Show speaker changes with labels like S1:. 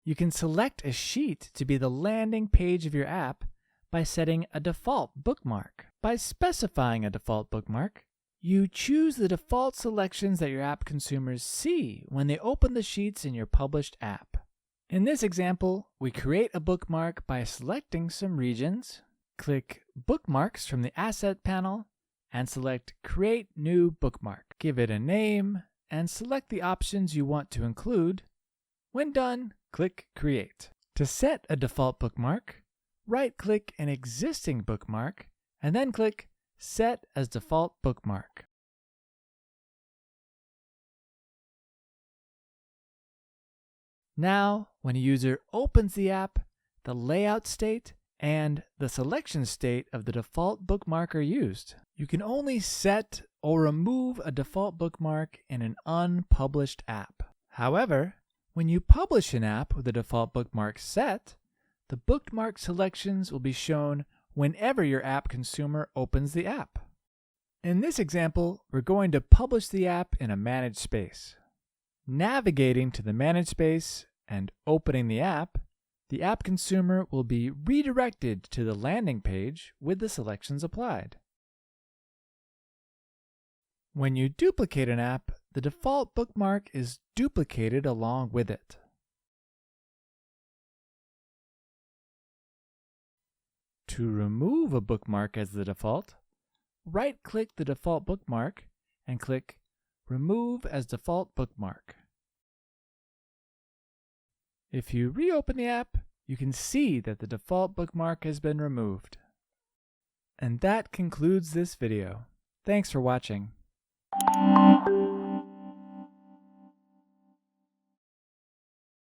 S1: You can select a sheet to be the landing page of your app by setting a default bookmark. By specifying a default bookmark, you choose the default selections that your app consumers see when they open the sheets in your published app. In this example, we create a bookmark by selecting some regions, click Bookmarks from the Asset panel, and select Create New Bookmark. Give it a name, and select the options you want to include. When done, click Create. To set a default bookmark, right-click an existing bookmark, and then click Set as Default Bookmark. Now, when a user opens the app, the layout state and the selection state of the default bookmark are used. You can only set or remove a default bookmark in an unpublished app. However, when you publish an app with a default bookmark set, the bookmark selections will be shown whenever your app consumer opens the app. In this example, we're going to publish the app in a managed space. Navigating to the managed space and opening the app consumer will be redirected to the landing page with the selections applied. When you duplicate an app, the default bookmark is duplicated along with it. To remove a bookmark as the default, right-click the default bookmark and click Remove as Default Bookmark. If you reopen the app, you can see that the default bookmark has been removed. And that concludes this video. Thanks for watching.